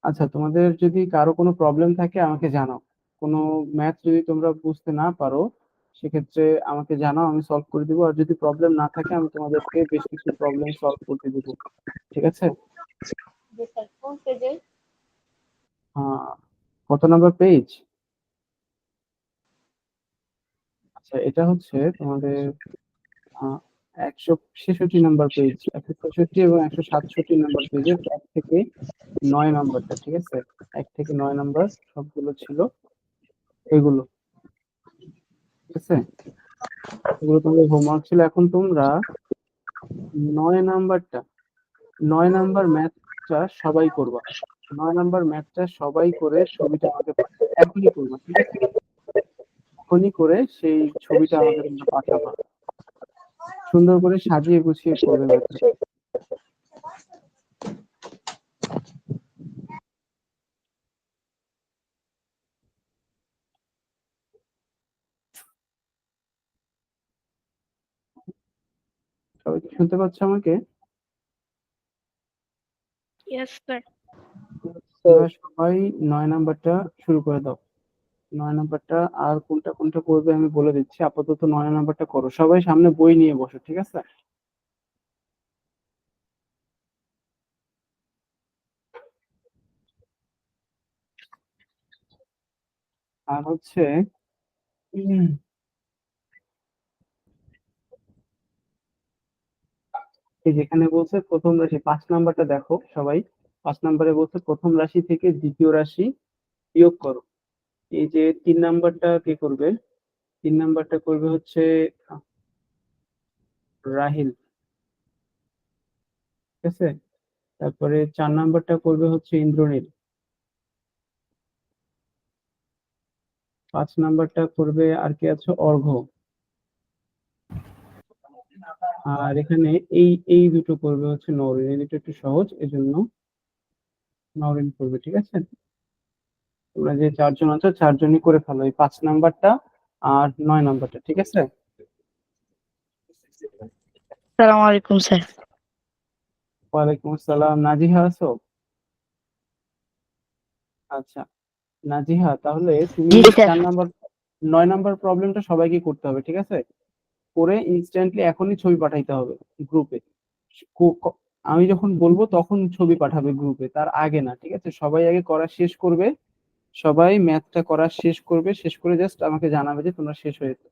আচ্ছা, তোমাদের যদি কারো কোনো প্রবলেম থাকে আমাকে জানাও। কোনো ম্যাথ যদি তোমরা বুঝতে না পারো সেক্ষেত্রে আমাকে জানাও, আমি সলভ করে দিব। আর যদি প্রবলেম না থাকে আমি তোমাদেরকে বেশ কিছু প্রবলেম সলভ করতে দিব। ঠিক আছে? জি স্যার, কোন পেজে? কত নাম্বার পেজ? আচ্ছা, এটা হচ্ছে তোমাদের 166 নাম্বার পেজ। 166 এবং 167 নাম্বার পেজের 1 থেকে 9 নাম্বারটা, ঠিক আছে? 1 থেকে 9 নাম্বার সবগুলো ছিল এগুলো। ঠিক আছে, এগুলো তোমাদের হোমওয়ার্ক ছিল। এখন তোমরা 9 নাম্বারটা, 9 নাম্বার ম্যাথটা সবাই করবা। 9 নাম্বার ম্যাথটা সবাই করে ছবিটা আমাকে এখনই করবা, ঠিক আছে? এখনই করে সেই ছবিটা আমাকে তোমরা পাঠাবা। সুন্দর করে সাজিয়ে গুছিয়ে করবে ম্যাথটা। সবাই কি শুনতে পাচ্ছ আমাকে? Yes sir. তোমরা সবাই 9 নাম্বারটা শুরু করে দাও। 9 নাম্বারটা আর কোনটা কোনটা করবে আমি বলে দিচ্ছি। আপাতত 9 নাম্বারটা করো। সবাই সামনে বই নিয়ে বসো, ঠিক আছে? আর হচ্ছে উম, এই যেখানে বলছে প্রথম রাশি, 5 নাম্বারটা দেখো সবাই। 5 নাম্বারে বলছে প্রথম রাশি থেকে দ্বিতীয় রাশি বিয়োগ করো। এই যে 3 নাম্বারটা কে করবে? 3 নাম্বারটা করবে হচ্ছে আহ, রাহিল। ঠিক আছে, তারপরে 4 নাম্বারটা করবে হচ্ছে ইন্দ্রনীল। 5 নাম্বারটা করবে আর কে আছে, অর্ঘ্য। আর এখানে এই এই দুটো করবে হচ্ছে নওরিন। এই দুটো একটু সহজ, এজন্য নওরিন করবে। ঠিক আছে, তোমরা যে 4 জন আছো 4 জনই করে ফেলো এই 5 নাম্বারটা আর 9 নাম্বারটা। ঠিক আছে? আসসালামু আলাইকুম স্যার। ওয়ালাইকুম আসসালাম। নাজিহা আছো? আচ্ছা, নাজিহা, তাহলে তুমি জি স্যার। 4 নাম্বার 9 নাম্বার প্রবলেমটা সবাইকে করতে হবে। ঠিক আছে, করে ইনস্ট্যান্টলি এখনই ছবি পাঠাইতে হবে গ্রুপে। আমি যখন বলবো তখন ছবি পাঠাবে গ্রুপে, তার আগে না। ঠিক আছে, সবাই আগে করা শেষ করবে। সবাই ম্যাথটা করা শেষ করবে, শেষ করে জাস্ট আমাকে জানাবে যে তোমরা শেষ হয়েছে।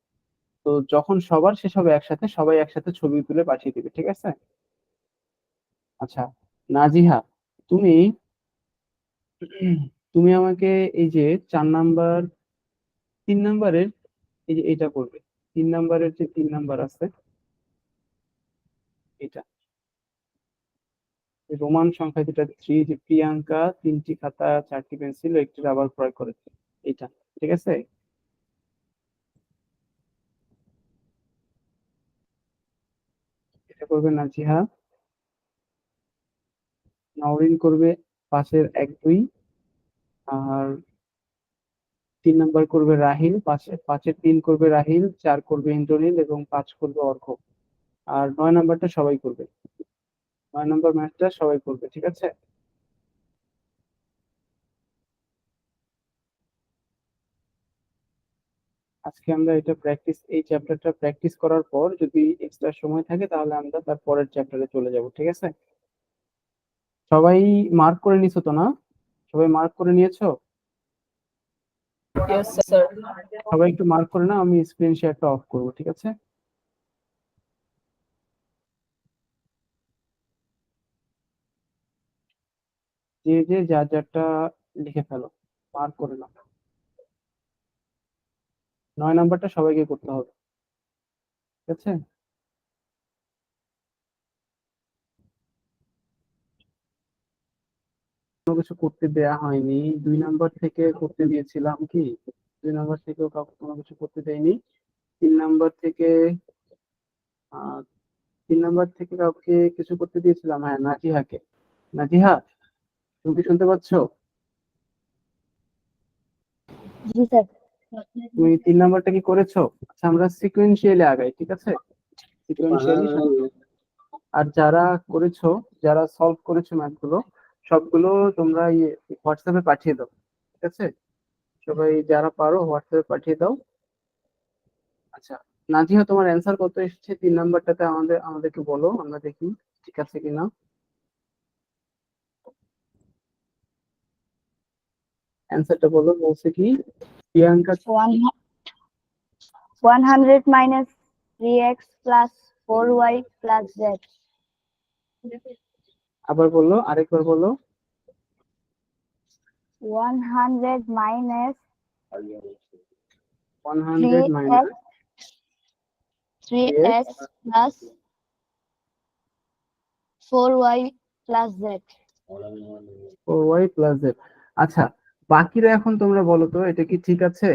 তো যখন সবার শেষ হবে একসাথে, সবাই একসাথে ছবি তুলে পাঠিয়ে দিবে। ঠিক আছে? আচ্ছা, নাজিহা, তুমি তুমি আমাকে এই যে 4 নাম্বার, 3 নাম্বারের এই যে এটা করবে। 3 নাম্বারের যে 3 নাম্বার আছে এটা, এই রোমান সংখ্যা যেটা 3, যে প্রিয়াঙ্কা 3টি খাতা 4টি পেন্সিল ও একটি রাবার ক্রয় করেছে, এটা। ঠিক আছে, এটা করবে নাজিহা। নওরিন করবে পাশের 1 2। আর 3 নাম্বার করবে রাহিল, পাঁচের 3 করবে রাহিল, 4 করবে ইন্দ্রনীল এবং 5 করবে অর্ঘ্য। আর 9 নাম্বারটা সবাই করবে। 9 নাম্বার ম্যাথটা সবাই করবে। ঠিক আছে, আজকে আমরা এটা প্র্যাকটিস, এই চ্যাপ্টারটা প্র্যাকটিস করার পর যদি এক্সট্রা সময় থাকে তাহলে আমরা তার পরের চ্যাপ্টারে চলে যাব। ঠিক আছে, সবাই মার্ক করে নিছো তো না? সবাই মার্ক করে নিয়েছো? Yes sir. সবাই একটু মার্ক করে নাও, আমি স্ক্রিন শেয়ারটা অফ করবো। ঠিক আছে, যে যে যার যারটা লিখে ফেলো, মার্ক করে নাও। 9 নাম্বারটা সবাইকে করতে হবে। ঠিক আছে, কোনো কিছু করতে দেয়া হয়নি। 2 নাম্বার থেকে করতে দিয়েছিলাম কি? 2 নাম্বার থেকেও কাউকে কোনো কিছু করতে দেয়নি। 3 নাম্বার থেকে, 3 নাম্বার থেকে কাউকে কিছু করতে দিয়েছিলাম, হ্যাঁ, নাজিহাকে। নাজিহা, তুমি কি শুনতে পাচ্ছ? জি স্যার। তুমি 3 নাম্বারটা কি করেছো? আচ্ছা, আমরা সিকোয়েন্সিয়ালি আগাই। ঠিক আছে, সিকোয়েন্সিয়ালি। আর যারা করেছো, যারা সলভ করেছো ম্যাথ গুলো, সবগুলো তোমরা হোয়াটসঅ্যাপে পাঠিয়ে দাও, ঠিক আছে? সবাই যারা পারো হোয়াটসঅ্যাপে পাঠিয়ে দাও। আচ্ছা, নাজিহা তোমার অ্যান্সার কত এসেছে 3 নাম্বারটাতে আমাদেরকে বলো, আমরা দেখি ঠিক আছে কিনা। অ্যান্সারটা বলো, বলছে কি Priyanka 100 minus 3x plus 4y plus z. আবার বললো, আরেকবার বলো। 100 minus 100 minus 3x plus 4y plus z. 4y plus z। আচ্ছা, বাকিরা এখন তোমরা বলো তো এটা কি ঠিক আছে?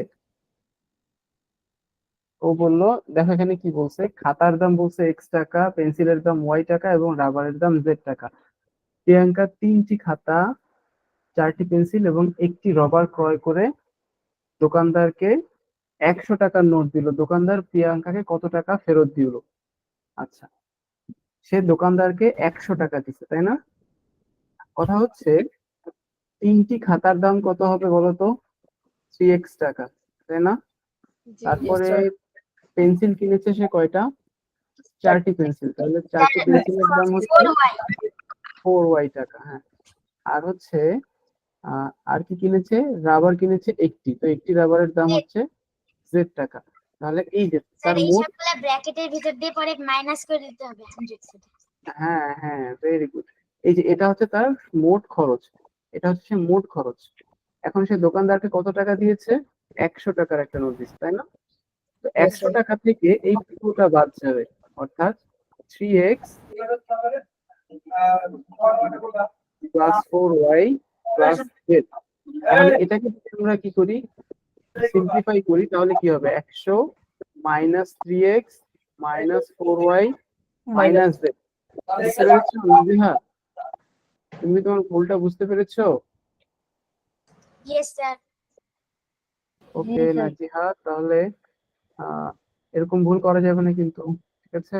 ও বললো, দেখো এখানে কি বলছে, খাতার দাম বলছে x টাকা, পেন্সিলের দাম y টাকা এবং রাবারের দাম z টাকা। প্রিয়াঙ্কা 3টি খাতা, 4টি পেন্সিল এবং একটি রবার ক্রয় করে দোকানদারকে 100 টাকার নোট দিল। দোকানদার প্রিয়াঙ্কাকে কত টাকা ফেরত দিল? আচ্ছা, সে দোকানদারকে 100 টাকা দিচ্ছে, তাই না? কথা হচ্ছে 3টি খাতার দাম কত হবে বলো তো? 3x টাকা, তাই না? তারপরে পেন্সিল কিনেছে সে কয়টা? 4টি পেন্সিল, তাহলে 4টি পেন্সিলের দাম হচ্ছে 4y টাকা। হ্যাঁ, আর হচ্ছে আর কি কিনেছে? রাবার কিনেছে একটি, তো একটি রাবারের দাম হচ্ছে z টাকা। তাহলে এই যে স্যার তার এই মোট, সবগুলা ব্র্যাকেটের ভিতর দিয়ে পরে মাইনাস করে দিতে হবে 100 হ্যাঁ হ্যাঁ, ভেরি গুড। এই যে এটা হচ্ছে তার মোট খরচ, এটা হচ্ছে সে মোট খরচ। এখন সে দোকানদারকে কত টাকা দিয়েছে? 100 টাকার একটা নোট দিচ্ছে, তাই না? তো 100 টাকা থেকে এই পুরোটা বাদ যাবে, অর্থাৎ 3x plus 4y plus z। তাহলে এটাকে যদি আমরা কি করি, সিম্পলিফাই করি, তাহলে কি হবে? 100 minus 3x minus 4y minus z। বুঝতে পেরেছো নাজিহা? তুমি তোমার ভুলটা বুঝতে পেরেছো? Yes sir. ওকে নাজিহা, তাহলে আহ এরকম ভুল করা যাবে না কিন্তু, ঠিক আছে?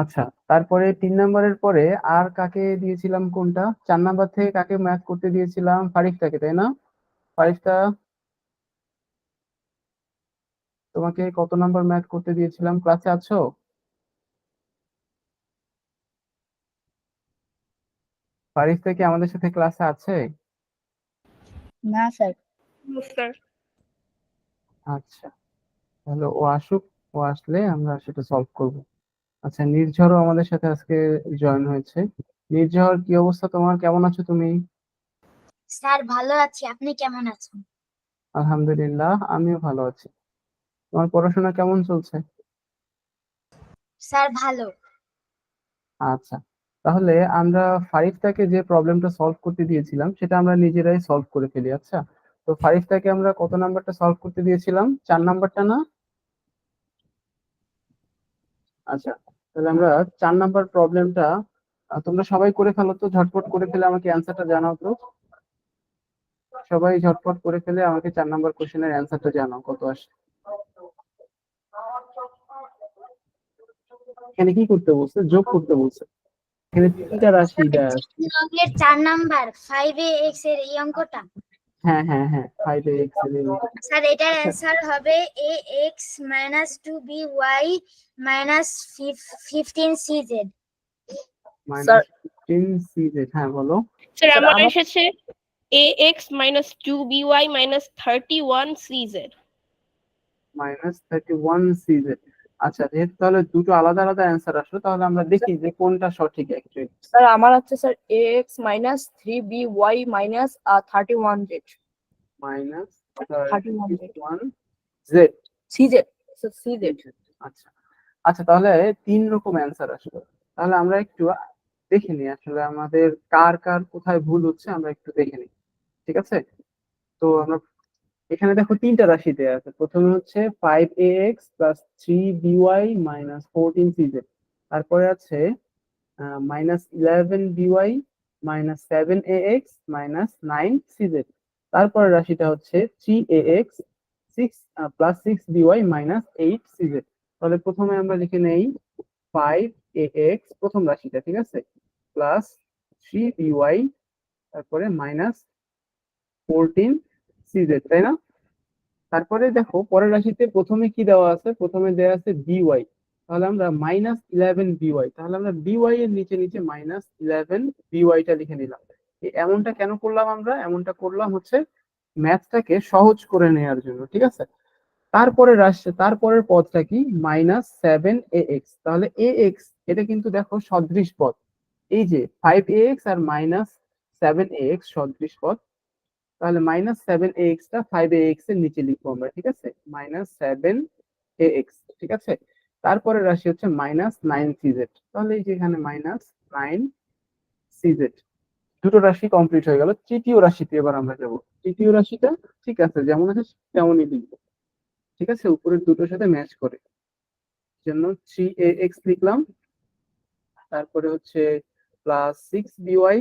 আচ্ছা, তারপরে 3 নাম্বারের পরে আর কাকে দিয়েছিলাম, কোনটা? 4 নাম্বার থেকে কাকে ম্যাথ করতে দিয়েছিলাম? ফারিকটাকে, তাই না? ফারিকটা, তোমাকে কত নাম্বার ম্যাথ করতে দিয়েছিলাম? ক্লাসে আছো? ফারিকটা কি আমাদের সাথে ক্লাসে আছে? না স্যার। আচ্ছা, তাহলে ও আসুক, ও আসলে আমরা সেটা সলভ করব। আচ্ছা, নির্ঝরও আমাদের সাথে আজকে জয়েন হয়েছে। নির্ঝর, কি অবস্থা তোমার? কেমন আছো তুমি? স্যার ভালো আছি, আপনি কেমন আছেন? আলহামদুলিল্লাহ, আমিও ভালো আছি। তোমার পড়াশোনা কেমন চলছে? স্যার ভালো। আচ্ছা, তাহলে আমরা ফারিফতাকে যে প্রবলেমটা সলভ করতে দিয়েছিলাম সেটা আমরা নিজেরাই সলভ করে ফেলি। আচ্ছা, তো ফারিফতাকে আমরা কত নাম্বারটা সলভ করতে দিয়েছিলাম? 4 নাম্বারটা না? আচ্ছা, তাহলে আমরা 4 নাম্বার প্রবলেমটা তোমরা সবাই করে ফেলো তো, ঝটপট করে ফেলে আমাকে অ্যান্সারটা জানাও তো। সবাই ঝটপট করে ফেলে আমাকে 4 নাম্বার কোশ্চেনের অ্যান্সারটা জানাও, কত আসে। এখানে কি করতে বলছে? যোগ করতে বলছে। এখানে 3টা রাশি দেয়া আছে। অঙ্কের 4 নাম্বার 5x এর এই অঙ্কটা। হ্যাঁ হ্যাঁ হ্যাঁ, 5x এর এই অঙ্ক। স্যার এটার আচ্ছা, অ্যান্সার হবে ax minus 2by minus 15cz। Minus 15cz। হ্যাঁ বলো। স্যার আমার এসেছে ax minus 2by minus 31cz। Minus 31cz। আচ্ছা, যেহেতু তাহলে দুটো আলাদা আলাদা অ্যান্সার আসলো, তাহলে আমরা দেখি যে কোনটা সঠিক অ্যাকচুয়ালি। স্যার আমার আছে sir ax minus 3by minus 31z minus 31z 31z। cz sir cz। আচ্ছা আচ্ছা, তাহলে 3 রকম অ্যান্সার আসলো। তাহলে আমরা একটু দেখে নিই আসলে আমাদের কার কার কোথায় ভুল হচ্ছে, আমরা একটু দেখে নিই, ঠিক আছে? তো আমরা এখানে দেখো তিনটা রাশি দেওয়া আছে। প্রথমে হচ্ছে 5ax plus 3by minus 14cz, তারপরে আছে -11by minus 7ax minus 9cz, তারপরে রাশিটা হচ্ছে 3ax 6 plus 6by minus 8cz। তাহলে প্রথমে আমরা লিখে নেই 5ax প্রথম রাশিটা, ঠিক আছে, প্লাস 3by, তারপরে মাইনাস 14cz, তাই না? তারপরে দেখো পরের রাশিতে প্রথমে কি দেওয়া আছে, প্রথমে দেওয়া আছে বিওয়াই, তাহলে আমরা -11by, তাহলে আমরা বিওয়াই এর নিচে নিচে -11byটা লিখে নিলাম। এমনটা কেন করলাম আমরা? এমনটা করলাম হচ্ছে ম্যাথটাকে সহজ করে নেওয়ার জন্য, ঠিক আছে। তারপরে তারপরের পদটা কি, -7ax, তাহলে ax এটা কিন্তু দেখো সদৃশ পদ, এই যে 5ax আর -7ax সদৃশ পদ, তাহলে -7ax টা 5ax এর নিচে লিখবো আমরা, ঠিক আছে, -7ax, ঠিক আছে। তারপরে রাশি হচ্ছে -9cz, তাহলে এই যে এখানে -9cz, দুটো রাশি কমপ্লিট হয়ে গেল। তৃতীয় রাশিতে এবার আমরা যাব। তৃতীয় রাশিটা ঠিক আছে, যেমন আছে তেমনই লিখবো, ঠিক আছে, উপরের দুটোর সাথে ম্যাচ করে, জন্য 3ax লিখলাম, তারপরে হচ্ছে প্লাস 6by,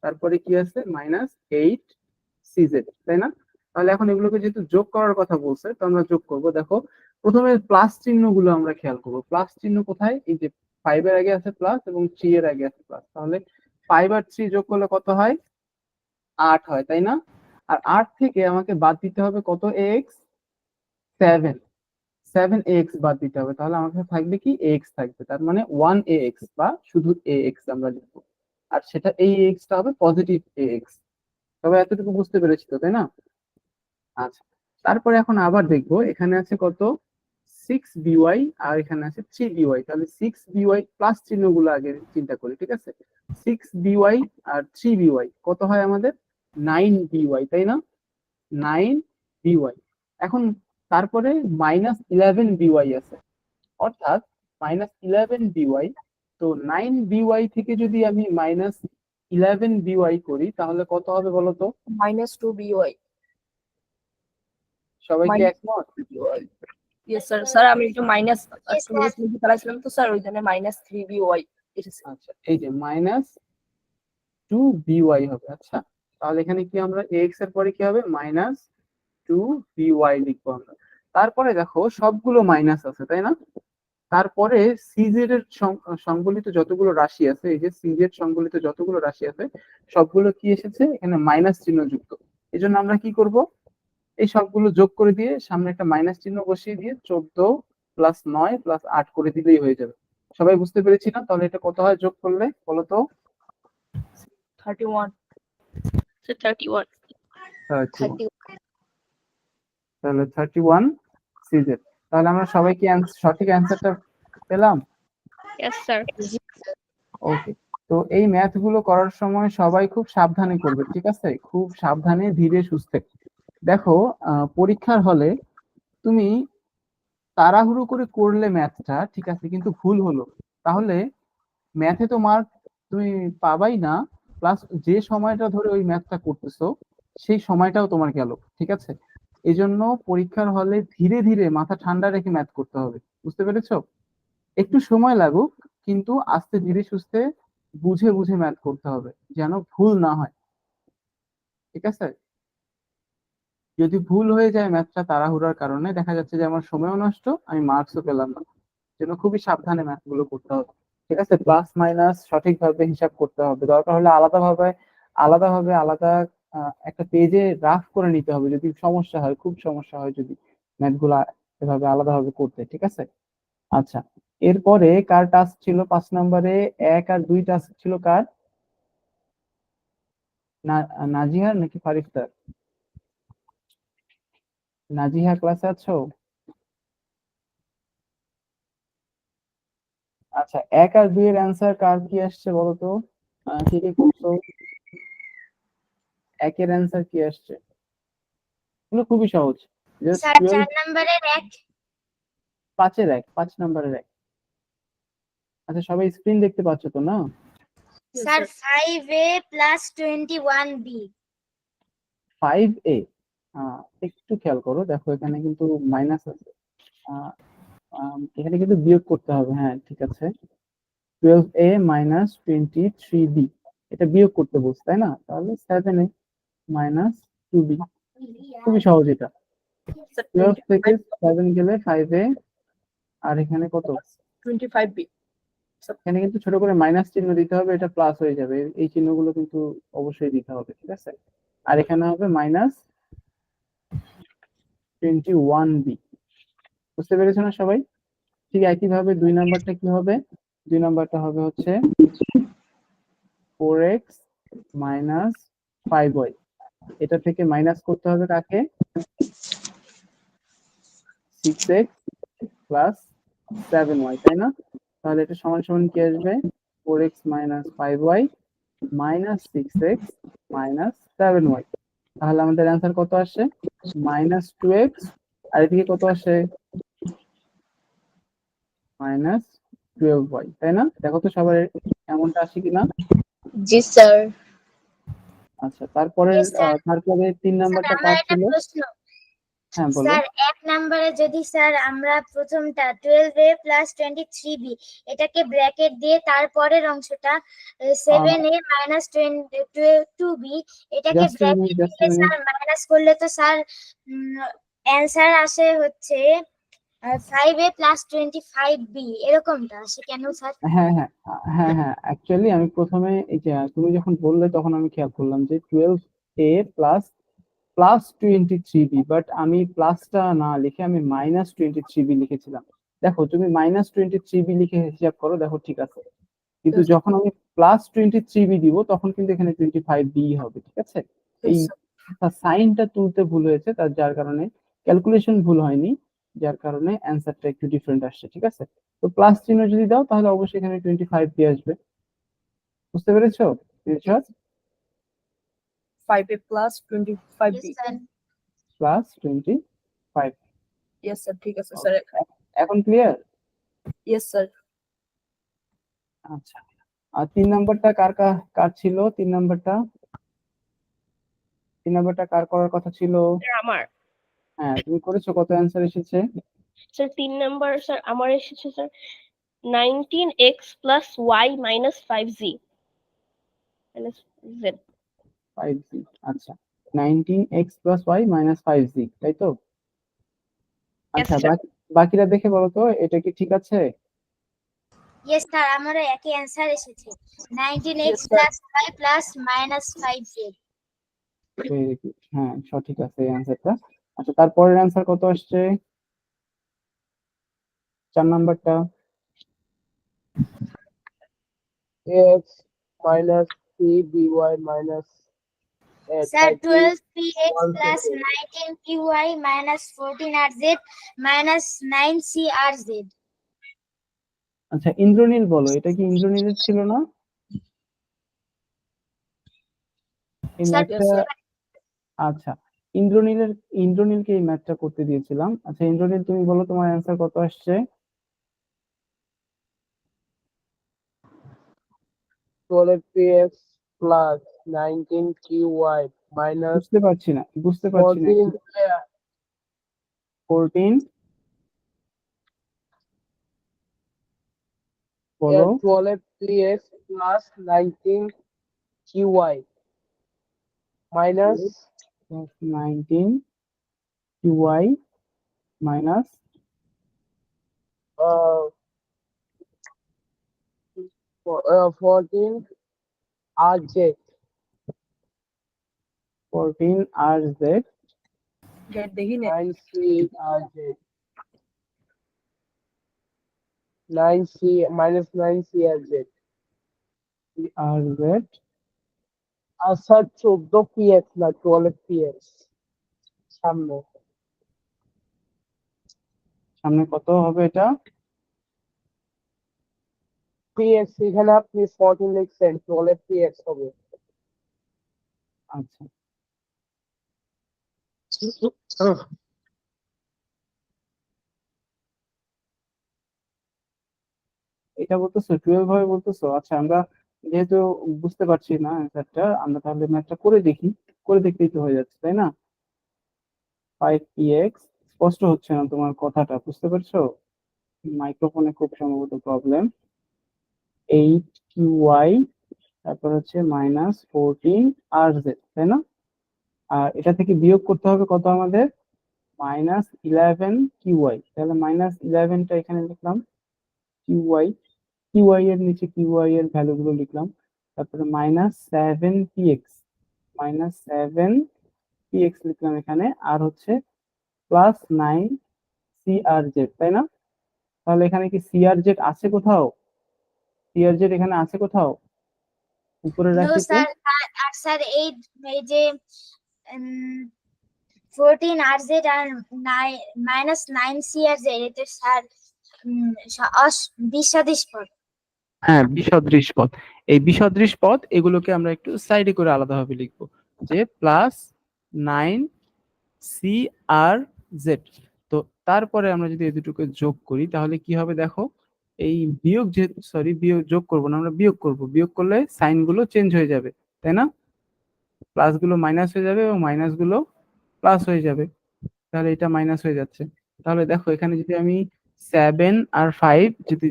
তারপরে কি আছে -8cz, তাই না? তাহলে এখন এগুলোকে যেহেতু যোগ করার কথা বলছে, তো আমরা যোগ করব। দেখো প্রথমে প্লাস চিহ্নগুলো আমরা খেয়াল করব। প্লাস চিহ্ন কোথায়? এই যে 5 এর আগে আছে প্লাস এবং 3 এর আগে আছে প্লাস, তাহলে 5 আর 3 যোগ করলে কত হয়? 8 হয়, তাই না? আর 8 থেকে আমাকে বাদ দিতে হবে কত এক্স? 7 বাদ দিতে হবে, তাহলে আমার কাছে থাকবে কি, এক্স থাকবে, তার মানে 1ax বা শুধু ax আমরা লিখবো, আর সেটা এই এক্স টা হবে পজিটিভ ax। তবে এতটুকু বুঝতে পেরেছি তো, তাই না? আচ্ছা, তারপরে এখন আবার দেখবো, এখানে আছে কত, 6by আর এখানে আছে 3by, তাহলে 6by প্লাস চিহ্নগুলো আগে চিন্তা করি, ঠিক আছে। 6by আর 3by কত হয় আমাদের? 9by, তাই না? 9by। এখন তারপরে -11by আছে, অর্থাৎ -11by, তো 9by থেকে যদি আমি -11by করি তাহলে কত হবে বলতো? -2by। সবাই কি মাইনাস একমত? Yes sir. স্যার আমি একটু মাইনাস Yes, sir. লিখে ফেলাছিলাম তো স্যার, ওই জন্য -3by এসেছে। আচ্ছা, এই যে -2by হবে। আচ্ছা, তাহলে এখানে কি আমরা x এর পরে কি হবে, -2by লিখবো আমরা। তারপরে দেখো সবগুলো মাইনাস আছে, তাই না? তারপরে সিজেড এর সংবলিত যতগুলো রাশি আছে, এই যে সিজেড সংবলিত যতগুলো রাশি আছে সবগুলো কি এসেছে এখানে মাইনাস চিহ্ন যুক্ত। এই জন্য আমরা কি করব, এই সবগুলো যোগ করে দিয়ে সামনে একটা মাইনাস চিহ্ন বসিয়ে দিয়ে 14 প্লাস 9 প্লাস 8 করে দিলেই হয়ে যাবে। সবাই বুঝতে পেরেছি না? তাহলে এটা কত হয় যোগ করলে বলো তো? 31। So 31. 31। তাহলে 31cz। তাহলে আমরা সবাই কি সঠিক অ্যান্সারটা পেলাম? Yes, sir. ওকে, তো এই ম্যাথ গুলো করার সময় সবাই খুব সাবধানে করবে, ঠিক আছে, খুব সাবধানে ধীরে সুস্থে। দেখো পরীক্ষার হলে তুমি তাড়াহুড়ো করে করলে ম্যাথটা ঠিক আছে, কিন্তু ভুল হলো, তাহলে ম্যাথে তো মার্ক তুমি পাবাই না, প্লাস যে সময়টা ধরে ওই ম্যাথটা করতেছো সেই সময়টাও তোমার গেল, ঠিক আছে। এই জন্য পরীক্ষার হলে ধীরে ধীরে মাথা ঠান্ডা রেখে ম্যাথ করতে হবে, বুঝতে পেরেছো? একটু সময় লাগুক, কিন্তু আস্তে ধীরে সুস্থে বুঝে বুঝে ম্যাথ করতে হবে, যেন ভুল না হয়, ঠিক আছে। যদি ভুল হয়ে যায় ম্যাথটা তাড়াহুড়ার কারণে, দেখা যাচ্ছে যে আমার সময়ও নষ্ট, আমি মার্কসও পেলাম না। জন্য খুবই সাবধানে ম্যাথ গুলো করতে হবে, ঠিক আছে। প্লাস মাইনাস সঠিকভাবে হিসাব করতে হবে, দরকার হলে আলাদা একটা পেজে রাফ করে নিতে হবে যদি সমস্যা হয়, খুব সমস্যা হয় যদি ম্যাথ গুলা এভাবে আলাদাভাবে করতে, ঠিক আছে। আচ্ছা, এরপরে কার টাস্ক ছিল 5 নম্বরে? 1 আর 2 টাস্ক ছিল কার? নাজিহার নাকি ফারিস্তার? নাজিহা ক্লাসে আছো? আচ্ছা, 1 আর 2 এর অ্যান্সার কার কি আসছে বলো তো? কে কে করছো? 1 এর অ্যান্সার কি আসছে? এগুলো খুবই সহজ, জাস্ট স্যার 4 নম্বরের 1। 5 এর 1, 5 নম্বরের 1। আচ্ছা, সবাই স্ক্রিন দেখতে পাচ্ছ তো না? Yes, sir sir. 5a plus 21b। 5a একটু খেয়াল করো, দেখো এখানে কিন্তু মাইনাস আছে। এখানে কিন্তু বিয়োগ করতে হবে। হ্যাঁ ঠিক আছে, 12a মাইনাস 23b, এটা বিয়োগ করতে বলছে তাই না? তাহলে 7a মাইনাস 2b, খুবই সহজ এটা। স্যার 12 থেকে 7 গেলে 5a, আর এখানে কত? 25b। এখানে কিন্তু ছোট করে মাইনাস চিহ্ন দিতে হবে, এটা প্লাস হয়ে যাবে। এই চিহ্নগুলো কিন্তু অবশ্যই দিতে হবে, ঠিক আছে? আর এখানে হবে মাইনাস 21b। বুঝতে পেরেছো না সবাই? ঠিক একইভাবে 2 নাম্বারটা কি হবে? 2 নাম্বারটা হবে হচ্ছে 4x মাইনাস 5y, এটা থেকে মাইনাস করতে হবে কাকে? 6x প্লাস 7y, তাই না? তাহলে এটা সমান সমান কি আসবে? 4x minus 5y minus 6x minus 7y। তাহলে আমাদের অ্যান্সার কত আসছে? মাইনাস 2x, আর এদিকে কত আসে? মাইনাস 12y, তাই না? দেখো তো সবার এমনটা আসে কিনা। জি স্যার। আচ্ছা, তারপরে Yes, sir. তারপরে 3 স্যার নাম্বারটা আমার কার একটা ছিল? প্রশ্ন। হ্যাঁ বলো। স্যার 1 নম্বরে যদি স্যার আমরা প্রথমটা 12a প্লাস 23b এটাকে ব্র্যাকেট দিয়ে তারপরের অংশটা 7a মাইনাস 22b এটাকে জাস্ট ব্র্যাকেট জাস্ট দিয়ে স্যার মাইনাস করলে তো স্যার অ্যান্সার আসে হচ্ছে 5a প্লাস 25b এরকমটা আসে কেন স্যার? হ্যাঁ হ্যাঁ হ্যাঁ হ্যাঁ, অ্যাকচুয়ালি আমি প্রথমে এই যে তুমি যখন বললে তখন আমি খেয়াল করলাম যে 12a plus plus 23b, but আমি প্লাসটা না লিখে আমি মাইনাস 23b লিখেছিলাম। দেখো তুমি মাইনাস 23b লিখে হিসাব করো, দেখো ঠিক আছে। কিন্তু যখন আমি প্লাস 23b দিব তখন কিন্তু এখানে 25b হবে, ঠিক আছে? এই সাইনটা তুলতে ভুল হয়েছে, তার যার কারণে ক্যালকুলেশন ভুল হয়নি, যার কারণে অ্যান্সারটা একটু ডিফারেন্ট আসছে, ঠিক আছে? তো প্লাস চিহ্ন যদি দাও তাহলে অবশ্যই এখানে 25b আসবে। বুঝতে পেরেছো? Richard, 5a plus 25b। Yes, sir. Plus 25। Yes sir, ঠিক আছে স্যার। এখন ক্লিয়ার? Yes sir. আচ্ছা, আর 3 নাম্বারটা কার ছিল? 3 নাম্বারটা কার করার কথা ছিল? স্যার আমার। হ্যাঁ তুমি করেছো, কত অ্যান্সার এসেছে? স্যার 3 নাম্বার স্যার আমার এসেছে sir 19x plus y minus 5z minus z। 5z, আচ্ছা, 19x plus y minus 5z, তাই তো? আচ্ছা, স্যার। বাকিরা দেখে বলো তো এটা কি ঠিক আছে? Yes, স্যার আমারও একই অ্যান্সার এসেছে 19x Yes, sir. Plus y plus minus 5z। Very good, হ্যাঁ সঠিক আছে এই অ্যান্সারটা। আচ্ছা, তারপরের অ্যান্সার কত আসছে? 4 নাম্বারটা। x minus 3by minus sir 30 12px one plus second. 19qy minus 14rz minus 9crz। আচ্ছা, ইন্দ্রনীল বলো, এটা কি ইন্দ্রনীলের ছিল না? এই স্যার ম্যাথটা, আচ্ছা, ইন্দ্রনীলকে এই ম্যাথটা করতে দিয়েছিলাম। আচ্ছা ইন্দ্রনীল, তুমি বলো তোমার অ্যান্সার কত আসছে? 12px plus 19qy minus বুঝতে পারছি না 14 14 বলো। 12px plus 19qy minus 19qy minus uh, 14 rz 14rz দেখি না। 9c rz 9c minus 9c rz rz আচ্ছা 14px না 12px সামনে সামনে কত হবে এটা? px এখানে আপনি 14 লিখছেন 12px হবে। আচ্ছা, এটা বলতেছো 12 ভাবে বলতেছো? আচ্ছা, আমরা যেহেতু বুঝতে পারছি না অ্যান্সারটা, আমরা তাহলে ম্যাথটা করে দেখি, করে দেখলেই তো হয়ে যাচ্ছে, তাই না? 5px, স্পষ্ট হচ্ছে না তোমার কথাটা, বুঝতে পারছো? মাইক্রোফোনে খুব সম্ভবত প্রবলেম। 8qy, তারপর হচ্ছে -14rz, তাই না? আর এটা থেকে বিয়োগ করতে হবে কত আমাদের? -11qy। তাহলে -11টা এখানে লিখলাম, qy, qy এর নিচে qy এর ভ্যালু গুলো লিখলাম, তারপরে -7px, -7px লিখলাম এখানে, আর হচ্ছে +9crz, তাই না? তাহলে এখানে কি crz আছে কোথাও? crz এখানে আছে কোথাও উপরে নো রাশিতে? স্যার। আর স্যার এই এই যে 14rz আর -9crz, এটা স্যার বিসদৃশ পদ। হ্যাঁ, বিসদৃশ পদ। এই বিসদৃশ পদ এগুলোকে আমরা একটু সাইডে করে আলাদাভাবে লিখবো, যে +9crz। তো তারপরে আমরা যদি এই দুটোকে যোগ করি তাহলে কি হবে দেখো, এই বিয়োগ, যে সরি বিয়োগ, যোগ করবো না, আমরা বিয়োগ করব। বিয়োগ করলে সাইন গুলো চেঞ্জ হয়ে যাবে, তাই না? প্লাস গুলো মাইনাস হয়ে যাবে এবং মাইনাস গুলো প্লাস হয়ে যাবে। তাহলে এটা মাইনাস হয়ে যাচ্ছে। তাহলে দেখো এখানে যদি আমি 7 আর 5 যদি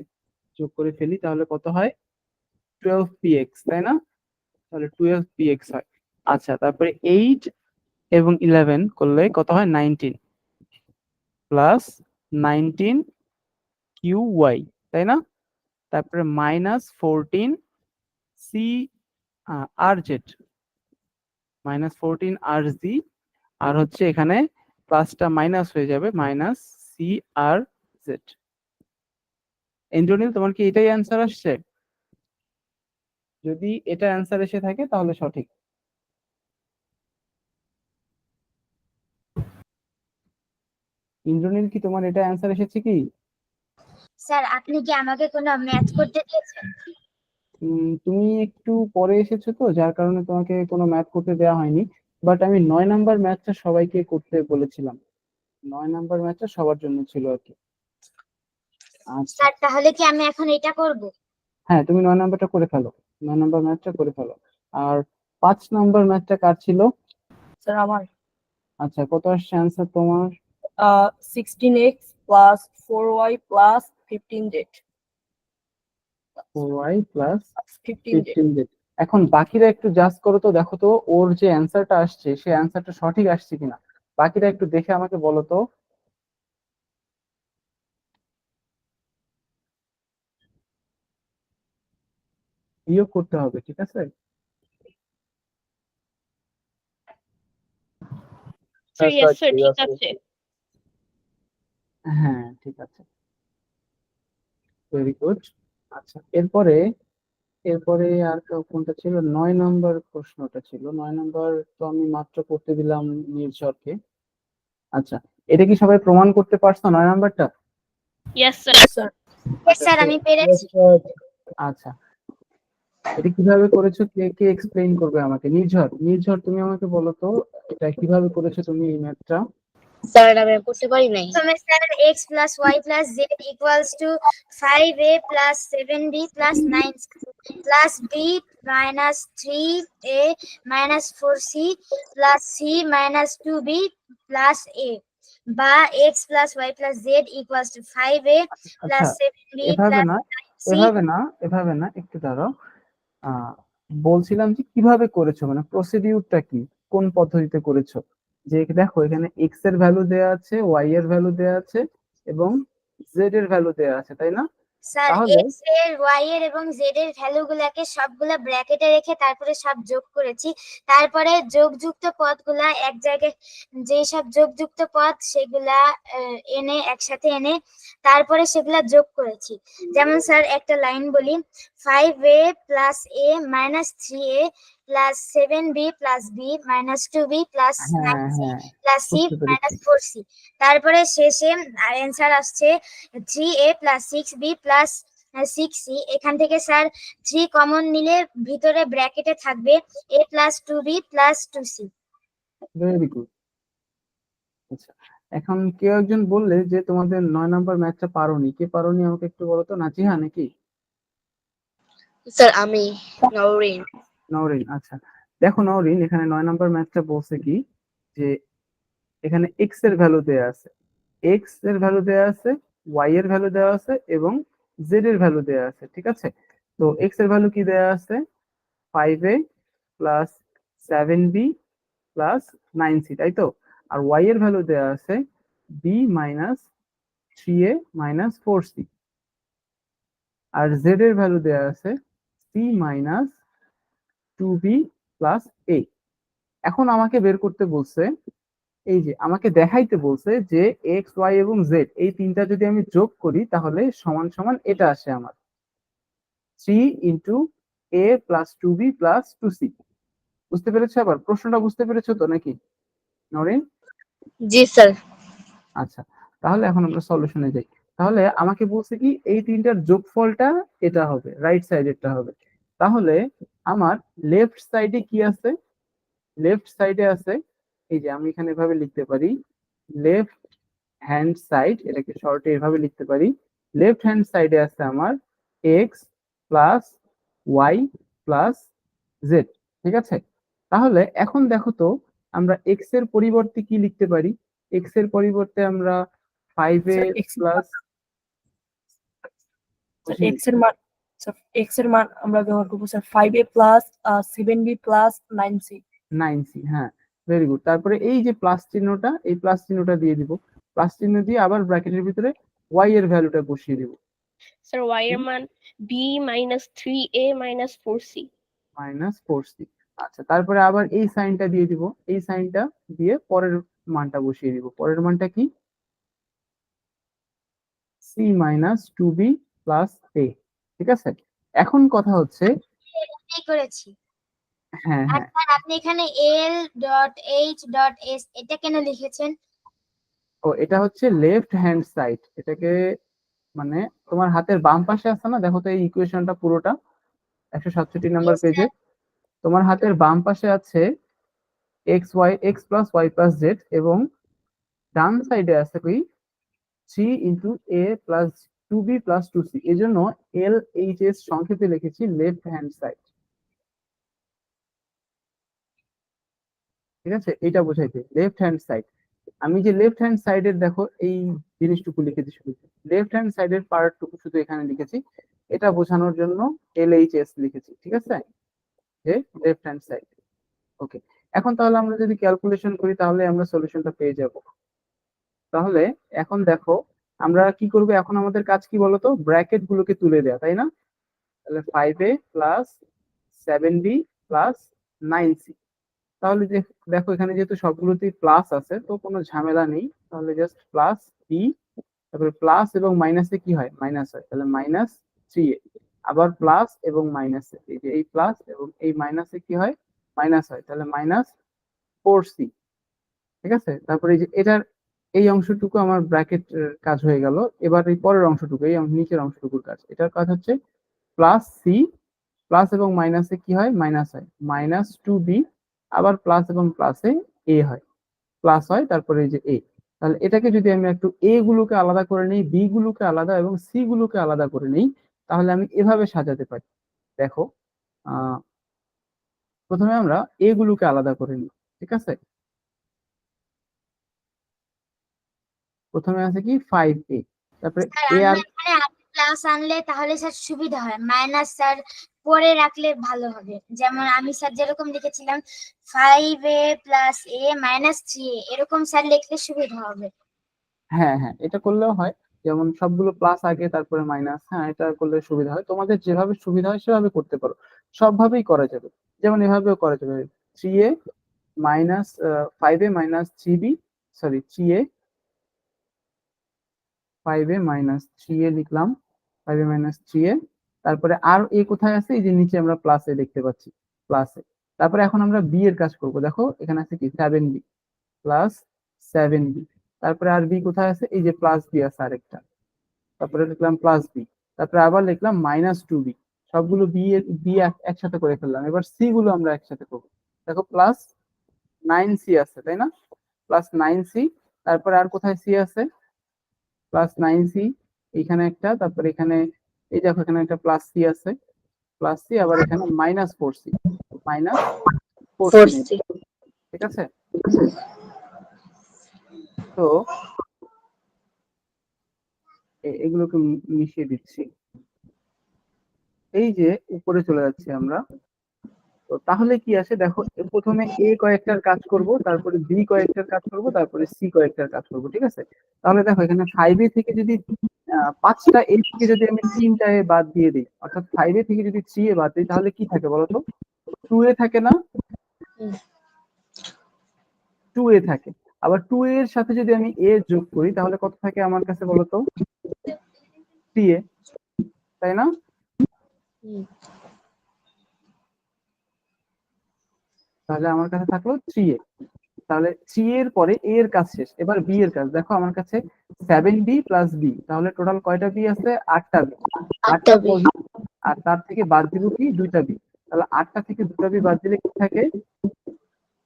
যোগ করে ফেলি তাহলে কত হয়? 12px, তাই না? তাহলে 12px হয়। আচ্ছা, তারপরে 8 এবং 11 করলে কত হয়? 19 প্লাস 19qy, তাই না? তারপরে -14 rz, আর হচ্ছে এখানে প্লাসটা মাইনাস হয়ে যাবে, -crz। ইন্দ্রনীল, তোমার কি এটাই অ্যান্সার আসছে? যদি এটা অ্যান্সার এসে থাকে তাহলে সঠিক। ইন্দ্রনীল, কি তোমার এটা অ্যান্সার এসেছে কি? স্যার আপনি কি আমাকে কোনো ম্যাথ করতে দিয়েছেন? তুমি একটু পরে এসেছো তো, যার কারণে তোমাকে কোনো ম্যাথ করতে দেওয়া হয়নি। বাট আমি 9 নাম্বার ম্যাথটা সবাইকে করতে বলেছিলাম। 9 নাম্বার ম্যাথটা সবার জন্য ছিল আর কি। আচ্ছা, স্যার তাহলে কি আমি এখন এটা করব? হ্যাঁ, তুমি 9 নাম্বারটা করে ফেলো, 9 নাম্বার ম্যাথটা করে ফেলো। আর 5 নাম্বার ম্যাথটা কার ছিল? স্যার আমার আচ্ছা, কত আসছে অ্যান্সার তোমার? 16x plus 4y plus 15z 4y plus 15z 15z। এখন বাকিরা একটু জাজ করো তো, দেখো তো ওর যে অ্যান্সারটা আসছে সেই অ্যান্সারটা সঠিক আসছে কিনা। বাকিরা একটু দেখে আমাকে বলো তো। বিয়োগ করতে হবে, ঠিক আছে? স্যার ইয়েস স্যার, ঠিক আছে। হ্যাঁ, ঠিক আছে, ভেরি গুড। আচ্ছা, এরপরে এরপরে আর কোনটা ছিল? 9 নাম্বার প্রশ্নটা ছিল। 9 নাম্বার তো আমি মাত্র করতে দিলাম নির্ঝরকে। আচ্ছা, এটা কি সবাই প্রমাণ করতে পারছো 9 নাম্বারটা? Yes sir. Sir Yes, sir আমি পেরেছি। আচ্ছা, এটা কিভাবে করেছো, কে কে এক্সপ্লেইন করবে আমাকে? নির্ঝর, নির্ঝর তুমি আমাকে বলো তো, এটা কিভাবে করেছো তুমি এই ম্যাথটা? স্যার আমি করতে পারি নাই। প্রথমে sir x plus y plus z equals to 5a plus 7b plus 9c plus b minus 3a minus 4c plus c minus 2b plus a, বা x plus y plus z equals to 5a plus আচ্ছা, 7b এভাবে plus না, 9c। এভাবে না, একটু দাঁড়াও। আহ বলছিলাম যে কিভাবে করেছো, মানে প্রসিডিউরটা কি, কোন পদ্ধতিতে করেছো? যে দেখো এখানে এক্স এর ভ্যালু দেয়া আছে, ওয়াই এর ভ্যালু দেয়া আছে এবং জেড এর ভ্যালু দেয়া আছে, তাই না? স্যার তাহলে x এর y এর এবং z এর ভ্যালু গুলাকে সবগুলা ব্র্যাকেটে রেখে তারপরে সব যোগ করেছি। তারপরে যোগযুক্ত পদগুলা এক জায়গায়, যে সব যোগযুক্ত পদ সেগুলা এনে একসাথে এনে তারপরে সেগুলা যোগ করেছি। যেমন স্যার একটা লাইন বলি, 5a plus a minus 3a plus 7b plus b minus 2b plus হ্যাঁ 9c হ্যাঁ, plus c বুঝতে পেরেছি। minus 4c। তারপরে শেষে অ্যান্সার আসছে 3a plus 6b plus 6c। এখান থেকে স্যার 3 কমন নিলে ভিতরে ব্র্যাকেটে থাকবে a plus 2b plus 2c। Very good. আচ্ছা, এখন কেউ একজন বললে যে তোমাদের 9 নাম্বার ম্যাথটা পারোনি, কে পারোনি আমাকে একটু বলো তো? নাচিহা নাকি? স্যার আমি নওরিন। নওরিন, আচ্ছা। দেখো নওরিন, এখানে 9 নাম্বার ম্যাথটা বলছে কি, যে এখানে এক্স এর ভ্যালু দেওয়া আছে, এক্স এর ভ্যালু দেওয়া আছে, ওয়াই এর ভ্যালু দেওয়া আছে এবং জেড এর ভ্যালু দেওয়া আছে, ঠিক আছে। তো এক্স এর ভ্যালু কি দেওয়া আছে, 5a plus 7b plus 9c, তাই তো। আর ওয়াই এর ভ্যালু দেওয়া আছে b minus 3a minus 4c, আর জেড এর ভ্যালু দেওয়া আছে c minus 2b plus a। এখন আমাকে বের করতে বলছে, এই যে আমাকে দেখাইতে বলছে যে এক্স ওয়াই এবং জেড এই তিনটা যদি আমি যোগ করি তাহলে সমান সমান এটা আসে আমার 3 ইন্টু এ প্লাস 2b প্লাস 2c। বুঝতে পেরেছো? আবার প্রশ্নটা বুঝতে পেরেছো তো নাকি নরিন? জি স্যার। আচ্ছা, তাহলে এখন আমরা সলিউশনে যাই। তাহলে আমাকে বলছে কি এই তিনটার যোগফলটা এটা হবে, রাইট সাইডেরটা হবে। তাহলে আমার লেফট সাইডে কি আছে, লেফট সাইডে আছে, এই যে আমি এখানে এভাবে লিখতে পারি, লেফট হ্যান্ড সাইড, এটাকে শর্টে এভাবে লিখতে পারি, লেফট হ্যান্ড সাইডে আছে আমার X plus Y plus Z, ঠিক আছে। তাহলে এখন দেখো তো আমরা এক্স এর পরিবর্তে কি লিখতে পারি, এক্স এর পরিবর্তে আমরা 5a sir x plus x এর মান, স্যার এক্স এর মান আমরা ব্যবহার করবো sir 5a plus 7b plus 9c। 9c, হ্যাঁ, ভেরি গুড। তারপরে এই যে প্লাস চিহ্নটা, এই প্লাস চিহ্নটা দিয়ে দিব, প্লাস চিহ্ন দিয়ে আবার ব্র্যাকেটের ভিতরে ওয়াই এর ভ্যালুটা বসিয়ে দিব, স্যার ওয়াই এর মান b minus 3a minus 4c। Minus 4c। আচ্ছা, তারপরে আবার এই সাইনটা দিয়ে দিব, এই সাইনটা দিয়ে পরের মানটা বসিয়ে দিব, পরের মানটা কি, c minus 2b plus a, ঠিক আছে। এখন কথা হচ্ছে, এটাই করেছি। হ্যাঁ আর হ্যাঁ, স্যার আপনি এখানে L dot H dot S এটা কেন লিখেছেন? ও এটা হচ্ছে লেফট হ্যান্ড সাইড, এটাকে মানে তোমার হাতের বাম পাশে আছে না, দেখো তো এই ইকুয়েশনটা পুরোটা 167 নাম্বার Yes, পেজে, তোমার হাতের বাম পাশে আছে X Y, X plus Y plus Z, এবং ডান সাইডে আছে কি 3 ইন্টু এ প্লাস 2b প্লাস 2c, এই জন্য এল এইচ এস সংক্ষেপে লিখেছি লেফট হ্যান্ড সাইড, ঠিক আছে। এটা বোঝাইতে লেফট হ্যান্ড সাইড, আমি যে লেফট হ্যান্ড সাইডের দেখো এই জিনিসটুকু লিখেছি, শুধু লেফট হ্যান্ড সাইডের পার্টটুকু শুধু এখানে লিখেছি, এটা বোঝানোর জন্য এল এইচ এস লিখেছি, ঠিক আছে, যে লেফট হ্যান্ড সাইড। ওকে, এখন তাহলে আমরা যদি ক্যালকুলেশন করি তাহলে আমরা সলিউশনটা পেয়ে যাব। তাহলে এখন দেখো আমরা কি করব, এখন আমাদের কাজ কি বলতো, ব্র্যাকেট গুলোকে তুলে দেয়া, তাই না। তাহলে 5a plus 7b plus 9c, তাহলে দেখো এখানে যেহেতু সবগুলোতেই প্লাস আছে তো কোনো ঝামেলা নেই, তাহলে জাস্ট প্লাস b, তারপরে প্লাস এবং মাইনাসে কি হয়, মাইনাস হয়, তাহলে মাইনাস 3a, আবার প্লাস এবং মাইনাসে, এই যে এই প্লাস এবং এই মাইনাসে কি হয়, মাইনাস হয়, তাহলে মাইনাস 4c, ঠিক আছে। তারপরে এই যে এটার এই অংশটুকু আমার ব্র্যাকেট কাজ হয়ে গেল। এবার এই পরের অংশটুকু, এই নিচের অংশটুকুর কাজ, এটার কাজ হচ্ছে প্লাস সি, প্লাস এবং মাইনাসে কি হয়, মাইনাস হয়, মাইনাস 2b, আবার প্লাস এবং প্লাসে এ হয়, প্লাস হয়, তারপরে এই যে এ। তাহলে এটাকে যদি আমি একটু এ গুলোকে আলাদা করে নিই, বি গুলোকে আলাদা এবং সি গুলোকে আলাদা করে নিই, তাহলে আমি এভাবে সাজাতে পারি। দেখো প্রথমে আমরা এ গুলোকে আলাদা করে নিই, ঠিক আছে। প্রথমে আছে কি 5a, তারপরে স্যার এ আর আমরা এখানে আগে প্লাস আনলে তাহলে স্যার সুবিধা হয়, মাইনাস স্যার পরে রাখলে ভালো হবে। যেমন আমি স্যার যেরকম লিখেছিলাম 5a plus a minus 3a, এরকম স্যার লিখলে সুবিধা হবে। হ্যাঁ হ্যাঁ, এটা করলেও হয়, যেমন সবগুলো প্লাস আগে তারপরে মাইনাস, হ্যাঁ এটা করলে সুবিধা হয়, তোমাদের যেভাবে সুবিধা হয় সেভাবে করতে পারো, সবভাবেই করা যাবে, যেমন এভাবেও করা যাবে, 3a minus 5a minus 3b, sorry 3a, 5a minus 3a লিখলাম, 5a মাইনাস 3a, তারপরে আর এ কোথায় আছে, এই যে নিচে আমরা প্লাস এ দেখতে পাচ্ছি, প্লাস এ। তারপরে এখন আমরা বি এর কাজ করব, দেখো এখানে আছে কি 7b প্লাস 7b, তারপরে আর বি কোথায় আছে, এই যে প্লাস বি আছে আরেকটা, তারপরে লিখলাম প্লাস বি, তারপরে আবার লিখলাম মাইনাস 2b, সবগুলো বি এর বি একসাথে করে ফেললাম, এবার সি গুলো আমরা একসাথে করবো, দেখো প্লাস 9c আছে, তাই না, প্লাস 9c, তারপরে আর কোথায় সি আছে, প্লাস 9c, এখানে একটা, তারপরে এখানে এই দেখো এখানে একটা প্লাস সি আছে, প্লাস সি, আবার এখানে মাইনাস 4c, মাইনাস 4c, ঠিক আছে। তো এগুলোকে মিশিয়ে দিচ্ছি। এই যে উপরে চলে যাচ্ছি আমরা, তো তাহলে কি আসে দেখো, প্রথমে এ কয়েকটার কাজ করব, তারপরে বি কয়েকটার কাজ করব, তারপরে সি কয়েকটার কাজ করব, ঠিক আছে? তাহলে দেখো এখানে 5 এ থেকে যদি 5টা এ থেকে যদি আমি 3টা এ বাদ দিয়ে দিই, অর্থাৎ 5 এ থেকে যদি 3 এ বাদ দিই, তাহলে কি থাকে বলতো? 2 এ থাকে না? 2 এ থাকে। আবার 2 এর সাথে যদি আমি এ যোগ করি, তাহলে কত থাকে আমার কাছে বলতো? 3 এ, তাই না? তাহলে আমার কাছে থাকলো 3 এ। তাহলে 3 এর পরে এ এর কাজ শেষ, এবার বি এর কাজ। দেখো আমার কাছে 7b প্লাস বি, তাহলে টোটাল কয়টা বি আছে? 8টা বি। 8টা বি, আর তার থেকে বাদ দিব কি? 2টা বি। তাহলে 8টা থেকে 2টা বি বাদ দিলে কি থাকে?